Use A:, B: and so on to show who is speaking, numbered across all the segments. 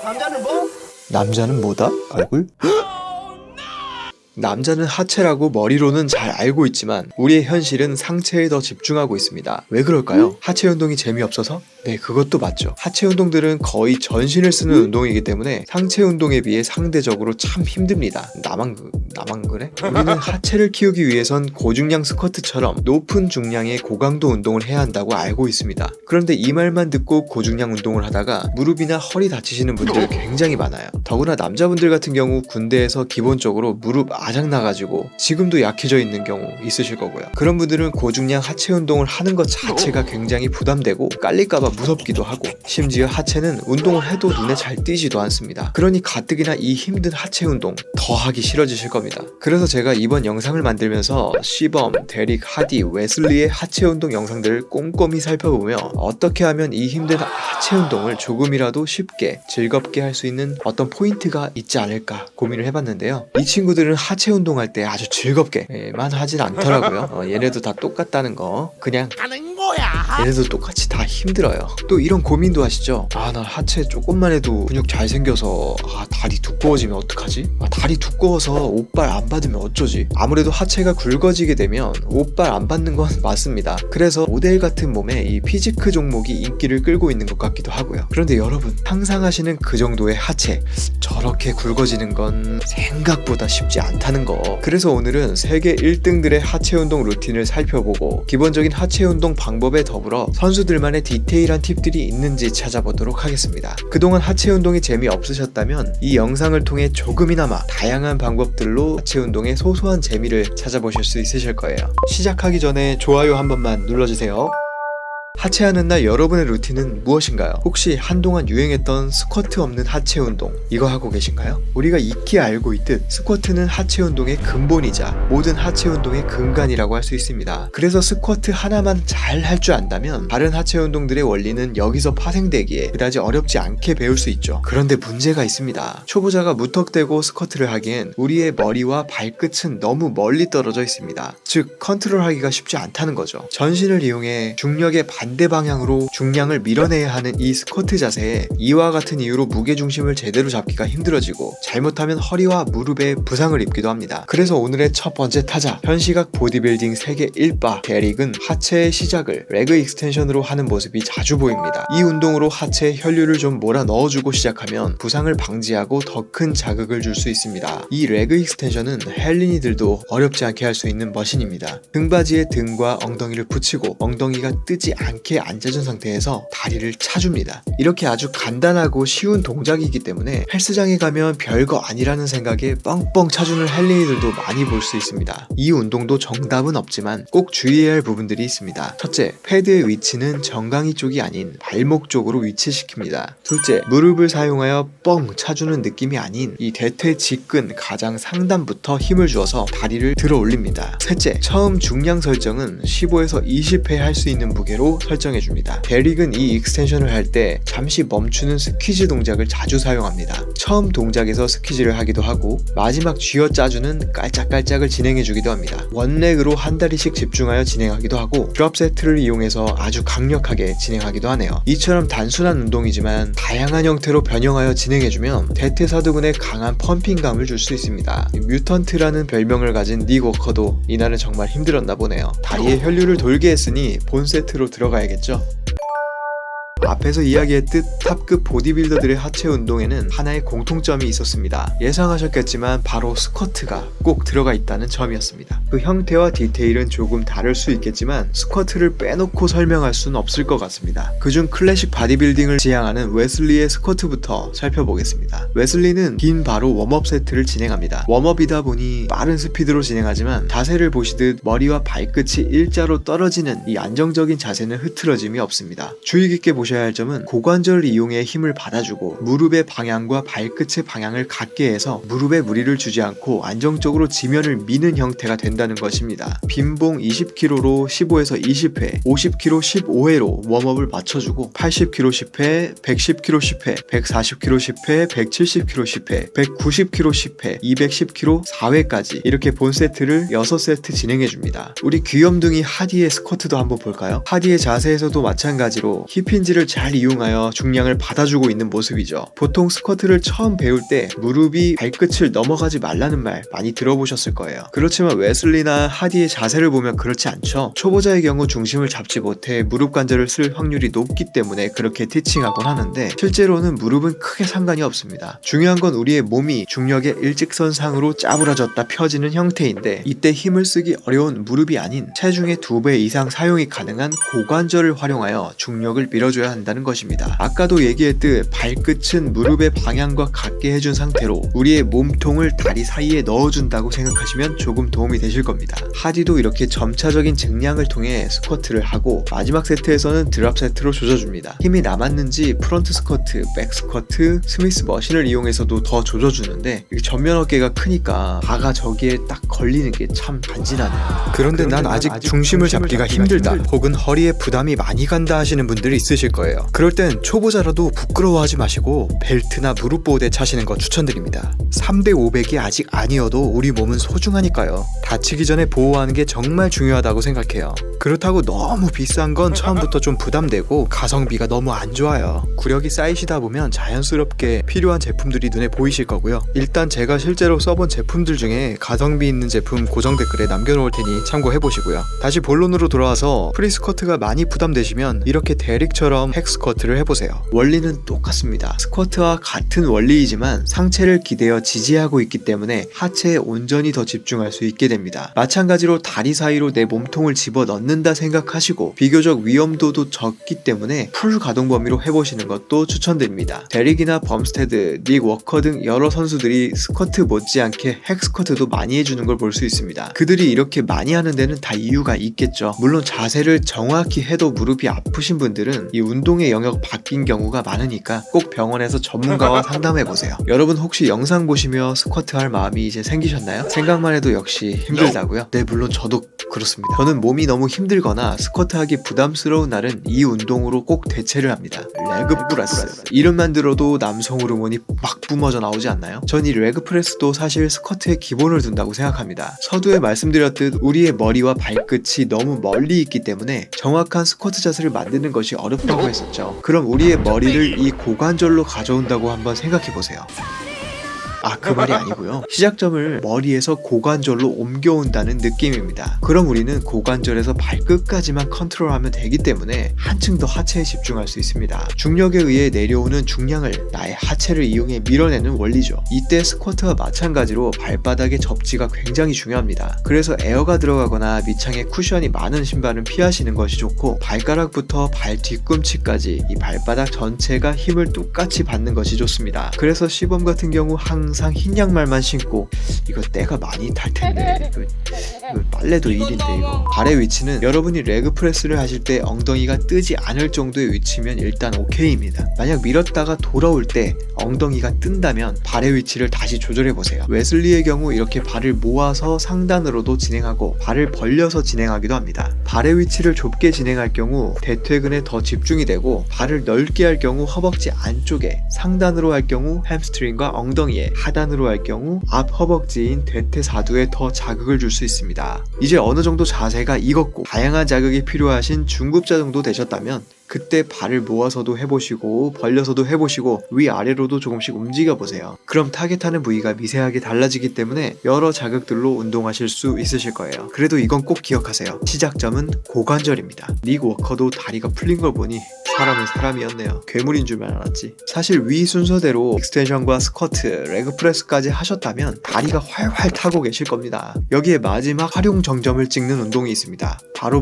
A: 남자는 뭐?
B: 남자는 뭐다? 얼굴? 남자는 하체라고 머리로는 잘 알고 있지만 우리의 현실은 상체에 더 집중하고 있습니다. 왜 그럴까요? 하체 운동이 재미없어서? 네, 그것도 맞죠. 하체 운동들은 거의 전신을 쓰는 운동이기 때문에 상체 운동에 비해 상대적으로 참 힘듭니다. 나만 그래? 우리는 하체를 키우기 위해선 고중량 스쿼트처럼 높은 중량의 고강도 운동을 해야 한다고 알고 있습니다. 그런데 이 말만 듣고 고중량 운동을 하다가 무릎이나 허리 다치시는 분들 굉장히 많아요. 더구나 남자분들 같은 경우 군대에서 기본적으로 무릎 아작 나가지고 지금도 약해져 있는 경우 있으실 거고요. 그런 분들은 고중량 하체 운동을 하는 것 자체가 굉장히 부담되고 깔릴까봐 무섭기도 하고, 심지어 하체는 운동을 해도 눈에 잘 띄지도 않습니다. 그러니 가뜩이나 이 힘든 하체 운동 더 하기 싫어지실 겁니다. 그래서 제가 이번 영상을 만들면서 시범, 데릭, 하디, 웨슬리의 하체 운동 영상들을 꼼꼼히 살펴보며 어떻게 하면 이 힘든 하체 운동을 조금이라도 쉽게 즐겁게 할 수 있는 어떤 포인트가 있지 않을까 고민을 해봤는데요. 이 친구들은 하체 운동할 때 아주 즐겁게만 하진 않더라고요. 얘네도 다 똑같다는 거 그냥
A: 하는 거야.
B: 얘네도 똑같이 다 힘들어요. 또 이런 고민도 하시죠? 나 하체 조금만 해도 근육 잘 생겨서 다리 두꺼워지면 어떡하지? 다리 두꺼워서 옷발 안 받으면 어쩌지? 아무래도 하체가 굵어지게 되면 옷발 안 받는 건 맞습니다. 그래서 모델 같은 몸에 이 피지크 종목이 인기를 끌고 있는 것 같기도 하고요. 그런데 여러분, 상상하시는 그 정도의 하체, 저렇게 굵어지는 건 생각보다 쉽지 않다는 거. 그래서 오늘은 세계 1등들의 하체 운동 루틴을 살펴보고 기본적인 하체 운동 방법에 더불어 선수들만의 디테일한 팁들이 있는지 찾아보도록 하겠습니다. 그동안 하체 운동이 재미없으셨다면 이 영상을 통해 조금이나마 다양한 방법들로 하체 운동의 소소한 재미를 찾아보실 수 있으실 거예요. 시작하기 전에 좋아요 한 번만 눌러주세요. 하체하는 날 여러분의 루틴은 무엇인가요? 혹시 한동안 유행했던 스쿼트 없는 하체 운동 이거 하고 계신가요? 우리가 익히 알고 있듯 스쿼트는 하체 운동의 근본이자 모든 하체 운동의 근간이라고 할 수 있습니다. 그래서 스쿼트 하나만 잘 할 줄 안다면 다른 하체 운동들의 원리는 여기서 파생되기에 그다지 어렵지 않게 배울 수 있죠. 그런데 문제가 있습니다. 초보자가 무턱대고 스쿼트를 하기엔 우리의 머리와 발끝은 너무 멀리 떨어져 있습니다. 즉 컨트롤하기가 쉽지 않다는 거죠. 전신을 이용해 중력의 반대 방향으로 중량을 밀어내야 하는 이 스쿼트 자세에 이와 같은 이유로 무게중심을 제대로 잡기가 힘들어지고 잘못하면 허리와 무릎에 부상을 입기도 합니다. 그래서 오늘의 첫 번째 타자, 현시각 보디빌딩 세계 1바 데릭은 하체의 시작을 레그 익스텐션으로 하는 모습이 자주 보입니다. 이 운동으로 하체에 혈류를 좀 몰아 넣어주고 시작하면 부상을 방지하고 더 큰 자극을 줄 수 있습니다. 이 레그 익스텐션은 헬린이들도 어렵지 않게 할 수 있는 머신입니다. 등받이에 등과 엉덩이를 붙이고 엉덩이가 뜨지 않게 앉아준 상태에서 다리를 차줍니다. 이렇게 아주 간단하고 쉬운 동작이기 때문에 헬스장에 가면 별거 아니라는 생각에 뻥뻥 차주는 헬린이들도 많이 볼 수 있습니다. 이 운동도 정답은 없지만 꼭 주의해야 할 부분들이 있습니다. 첫째, 패드의 위치는 정강이 쪽이 아닌 발목 쪽으로 위치시킵니다. 둘째, 무릎을 사용하여 뻥 차주는 느낌이 아닌 이 대퇴 직근 가장 상단부터 힘을 주어서 다리를 들어 올립니다. 셋째, 처음 중량 설정은 15에서 20회 할 수 있는 무게로 설정해줍니다. 데릭은 이 익스텐션을 할 때 잠시 멈추는 스퀴즈 동작을 자주 사용합니다. 처음 동작에서 스퀴즈를 하기도 하고 마지막 쥐어 짜주는 깔짝깔짝을 진행해주기도 합니다. 원렉으로 한 다리씩 집중하여 진행하기도 하고 드롭 세트를 이용해서 아주 강력하게 진행하기도 하네요. 이처럼 단순한 운동이지만 다양한 형태로 변형하여 진행해주면 대퇴사두근에 강한 펌핑감을 줄 수 있습니다. 뮤턴트라는 별명을 가진 닉 워커도 이날은 정말 힘들었나 보네요. 다리에 혈류를 돌게 했으니 본 세트로 들어가야겠죠? 앞에서 이야기했듯 탑급 보디빌더들의 하체 운동에는 하나의 공통점이 있었습니다. 예상하셨겠지만 바로 스쿼트가 꼭 들어가 있다는 점이었습니다. 그 형태와 디테일은 조금 다를 수 있겠지만 스쿼트를 빼놓고 설명할 수는 없을 것 같습니다. 그중 클래식 바디빌딩을 지향하는 웨슬리의 스쿼트부터 살펴보겠습니다. 웨슬리는 긴 바로 웜업 세트를 진행합니다. 웜업이다 보니 빠른 스피드로 진행하지만 자세를 보시듯 머리와 발끝이 일자로 떨어지는 이 안정적인 자세는 흐트러짐이 없습니다. 주의 깊게 보셔야 할 점은 고관절을 이용해 힘을 받아주고 무릎의 방향과 발끝의 방향을 같게 해서 무릎에 무리를 주지 않고 안정적으로 지면을 미는 형태가 된다는 것입니다. 빈봉 20kg로 15에서 20회, 50kg 15회로 웜업을 맞춰주고 80kg 10회, 110kg 10회, 140kg 10회, 170kg 10회, 190kg 10회, 210kg 4회까지 이렇게 본 세트를 6세트 진행해줍니다. 우리 귀염둥이 하디의 스쿼트도 한번 볼까요? 하디의 자세에서도 마찬가지로 힙힌지를 런지를 잘 이용하여 중량을 받아주고 있는 모습이죠. 보통 스쿼트를 처음 배울 때 무릎이 발끝을 넘어가지 말라는 말 많이 들어보셨을 거예요. 그렇지만 웨슬리나 하디의 자세를 보면 그렇지 않죠. 초보자의 경우 중심을 잡지 못해 무릎 관절을 쓸 확률이 높기 때문에 그렇게 티칭하곤 하는데 실제로는 무릎은 크게 상관이 없습니다. 중요한 건 우리의 몸이 중력의 일직선상으로 짜부러졌다 펴지는 형태인데 이때 힘을 쓰기 어려운 무릎이 아닌 체중의 2배 이상 사용이 가능한 고관절을 활용하여 중력을 밀어줘야 한다는 것입니다. 아까도 얘기했듯 발끝은 무릎의 방향과 같게 해준 상태로 우리의 몸통을 다리 사이에 넣어준다고 생각하시면 조금 도움이 되실 겁니다. 하디도 이렇게 점차적인 증량을 통해 스쿼트를 하고 마지막 세트에서는 드랍 세트로 조져줍니다. 힘이 남았는지 프론트 스쿼트, 백 스쿼트, 스미스 머신을 이용해서도 더 조져주는데 전면 어깨가 크니까 바가 저기에 딱 걸리는 게 참 간지나네요.
A: 그런데 난 아직 중심을 잡기가 힘들다 혹은 허리에 부담이 많이 간다 하시는 분들이 있으실 거예요. 그럴 땐 초보자라도 부끄러워하지 마시고 벨트나 무릎 보호대 차시는 거 추천드립니다. 3대 500이 아직 아니어도 우리 몸은 소중하니까요. 다치기 전에 보호하는 게 정말 중요하다고 생각해요. 그렇다고 너무 비싼 건 처음부터 좀 부담되고 가성비가 너무 안 좋아요. 구력이 쌓이시다 보면 자연스럽게 필요한 제품들이 눈에 보이실 거고요. 일단 제가 실제로 써본 제품들 중에 가성비 있는 제품 고정 댓글에 남겨놓을 테니 참고해보시고요. 다시 본론으로 돌아와서 프리스쿼트가 많이 부담되시면 이렇게 데릭처럼 핵스쿼트를 해보세요.
B: 원리는 똑같습니다. 스쿼트와 같은 원리이지만 상체를 기대어 지지하고 있기 때문에 하체에 온전히 더 집중할 수 있게 됩니다. 마찬가지로 다리 사이로 내 몸통을 집어넣는다 생각하시고 비교적 위험도도 적기 때문에 풀 가동 범위로 해보시는 것도 추천드립니다. 데릭이나 범스테드, 닉 워커 등 여러 선수들이 스쿼트 못지않게 핵스쿼트도 많이 해주는 걸 볼 수 있습니다. 그들이 이렇게 많이 하는 데는 다 이유가 있겠죠. 물론 자세를 정확히 해도 무릎이 아프신 분들은 이 운동의 영역 바뀐 경우가 많으니까 꼭 병원에서 전문가와 상담해보세요. 여러분 혹시 영상 보시며 스쿼트 할 마음이 이제 생기셨나요? 생각만 해도 역시 힘들다고요? 네, 물론 저도 그렇습니다. 저는 몸이 너무 힘들거나 스쿼트 하기 부담스러운 날은 이 운동으로 꼭 대체를 합니다. 레그 프레스. 이름만 들어도 남성 호르몬이 막 뿜어져 나오지 않나요? 전 이 레그 프레스도 사실 스쿼트의 기본을 둔다고 생각합니다. 서두에 말씀드렸듯 우리의 머리와 발끝이 너무 멀리 있기 때문에 정확한 스쿼트 자세를 만드는 것이 어렵다고 했었죠. 그럼 우리의 머리를 이 고관절로 가져온다고 한번 생각해보세요. 그 말이 아니고요. 시작점을 머리에서 고관절로 옮겨온다는 느낌입니다. 그럼 우리는 고관절에서 발끝까지만 컨트롤하면 되기 때문에 한층 더 하체에 집중할 수 있습니다. 중력에 의해 내려오는 중량을 나의 하체를 이용해 밀어내는 원리죠. 이때 스쿼트와 마찬가지로 발바닥의 접지가 굉장히 중요합니다. 그래서 에어가 들어가거나 밑창에 쿠션이 많은 신발은 피하시는 것이 좋고 발가락부터 발 뒤꿈치까지 이 발바닥 전체가 힘을 똑같이 받는 것이 좋습니다. 그래서 시범 같은 경우 항상 흰 양말만 신고 이거 때가 많이 탈 텐데 이거 빨래도 일인데 이거 발의 위치는 여러분이 레그 프레스를 하실 때 엉덩이가 뜨지 않을 정도의 위치면 일단 오케이입니다. 만약 밀었다가 돌아올 때 엉덩이가 뜬다면 발의 위치를 다시 조절해 보세요. 웨슬리의 경우 이렇게 발을 모아서 상단으로도 진행하고 발을 벌려서 진행하기도 합니다. 발의 위치를 좁게 진행할 경우 대퇴근에 더 집중이 되고 발을 넓게 할 경우 허벅지 안쪽에, 상단으로 할 경우 햄스트링과 엉덩이에, 하단으로 할 경우 앞 허벅지인 대퇴사두에 더 자극을 줄 수 있습니다. 이제 어느 정도 자세가 익었고 다양한 자극이 필요하신 중급자 정도 되셨다면 그때 발을 모아서도 해보시고 벌려서도 해보시고 위아래로도 조금씩 움직여보세요. 그럼 타겟하는 부위가 미세하게 달라지기 때문에 여러 자극들로 운동하실 수 있으실 거예요. 그래도 이건 꼭 기억하세요. 시작점은 고관절입니다. 닉 워커도 다리가 풀린 걸 보니 사람은 사람이었네요. 괴물인 줄만 알았지. 사실 위 순서대로 익스텐션과 스쿼트, 레그 프레스까지 하셨다면 다리가 활활 타고 계실 겁니다. 여기에 마지막 활용 정점을 찍는 운동이 있습니다. 바로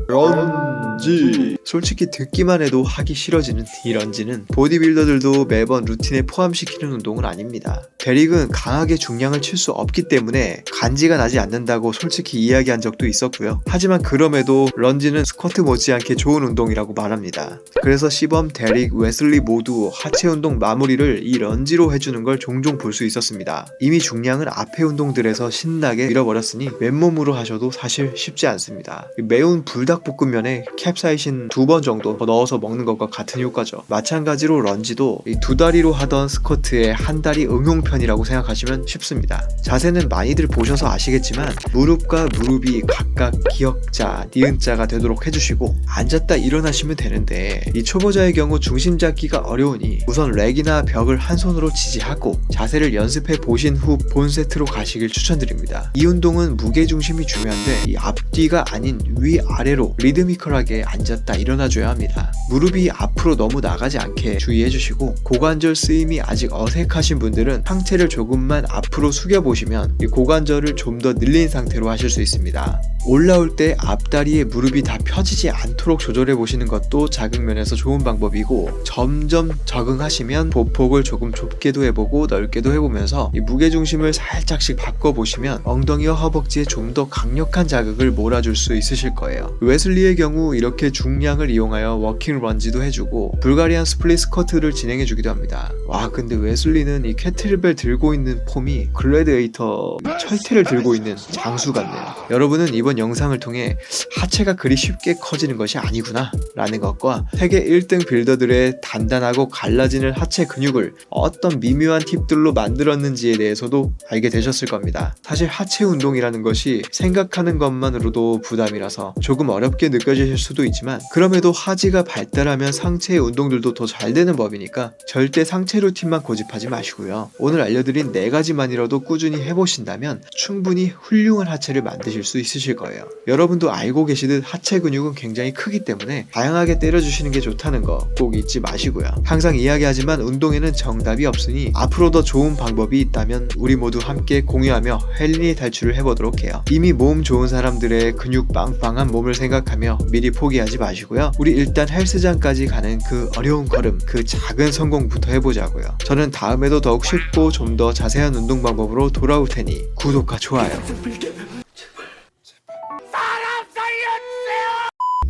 B: 런지. 솔직히 듣기만 해도 하기 싫어지는 이 런지는 보디빌더들도 매번 루틴에 포함시키는 운동은 아닙니다. 데릭은 강하게 중량을 칠 수 없기 때문에 간지가 나지 않는다고 솔직히 이야기한 적도 있었고요. 하지만 그럼에도 런지는 스쿼트 못지않게 좋은 운동이라고 말합니다. 그래서 시범, 데릭, 웨슬리 모두 하체 운동 마무리를 이 런지로 해주는 걸 종종 볼 수 있었습니다. 이미 중량을 앞에 운동들에서 신나게 밀어버렸으니 맨몸으로 하셔도 사실 쉽지 않습니다. 매운 불닭볶음면에 캡사이신 2번 정도 더 넣어서 먹는 것과 같은 효과죠. 마찬가지로 런지도 이 2다리로 하던 스쿼트에 한 다리 응용 편이라고 생각하시면 쉽습니다. 자세는 많이들 보셔서 아시겠지만 무릎과 무릎이 각각 기역자, 니은자가 되도록 해주시고 앉았다 일어나시면 되는데 이 초보자의 경우 중심 잡기가 어려우니 우선 렉이나 벽을 한 손으로 지지하고 자세를 연습해 보신 후 본 세트로 가시길 추천드립니다. 이 운동은 무게 중심이 중요한데 이 앞뒤가 아닌 위아래로 리드미컬하게 앉았다 일어나줘야 합니다. 무릎이 앞으로 너무 나가지 않게 주의해 주시고 고관절 쓰임이 아직 어색하신 분들은 상체를 조금만 앞으로 숙여 보시면 이 고관절을 좀 더 늘린 상태로 하실 수 있습니다. 올라올 때 앞다리에 무릎이 다 펴지지 않도록 조절해 보시는 것도 자극 면에서 좋은 방법이고 점점 적응하시면 보폭을 조금 좁게도 해보고 넓게도 해보면서 이 무게중심을 살짝씩 바꿔보시면 엉덩이와 허벅지에 좀 더 강력한 자극을 몰아줄 수 있으실 거예요. 웨슬리의 경우 이렇게 중량을 이용하여 워킹 런지도 해주고 불가리안 스플릿 스쿼트를 진행해주기도 합니다. 와 근데 웨슬리는 이 캐틀벨 들고 있는 폼이 글래디에이터 철퇴를 들고 있는 장수 같네요. 여러분은 이번 영상을 통해 하체가 그리 쉽게 커지는 것이 아니구나 라는 것과 세계 1등 빌더들의 단단하고 갈라지는 하체 근육을 어떤 미묘한 팁들로 만들었는지에 대해서도 알게 되셨을 겁니다. 사실 하체 운동이라는 것이 생각하는 것만으로도 부담이라서 조금 어렵게 느껴지실 수도 있지만 그럼에도 하지가 발달하면 상체의 운동들도 더 잘 되는 법이니까 절대 상체 루틴만 고집하지 마시고요. 오늘 알려드린 4가지만이라도 꾸준히 해보신다면 충분히 훌륭한 하체를 만드실 수 있으실 거예요. 여러분도 알고 계시듯 하체 근육은 굉장히 크기 때문에 다양하게 때려주시는 게 좋다는 거 꼭 잊지 마시고요. 항상 이야기하지만 운동에는 정답이 없으니 앞으로 더 좋은 방법이 있다면 우리 모두 함께 공유하며 헬린이 탈출을 해보도록 해요. 이미 몸 좋은 사람들의 근육 빵빵한 몸을 생각하며 미리 포기하지 마시고요. 우리 일단 헬스장까지 가는 그 어려운 걸음, 그 작은 성공부터 해보자고요. 저는 다음에도 더욱 쉽고 좀 더 자세한 운동 방법으로 돌아올 테니 구독과 좋아요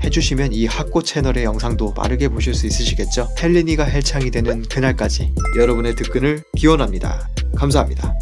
B: 해주시면 이 학고 채널의 영상도 빠르게 보실 수 있으시겠죠? 헬린이가 헬창이 되는 그날까지 여러분의 득근을 기원합니다. 감사합니다.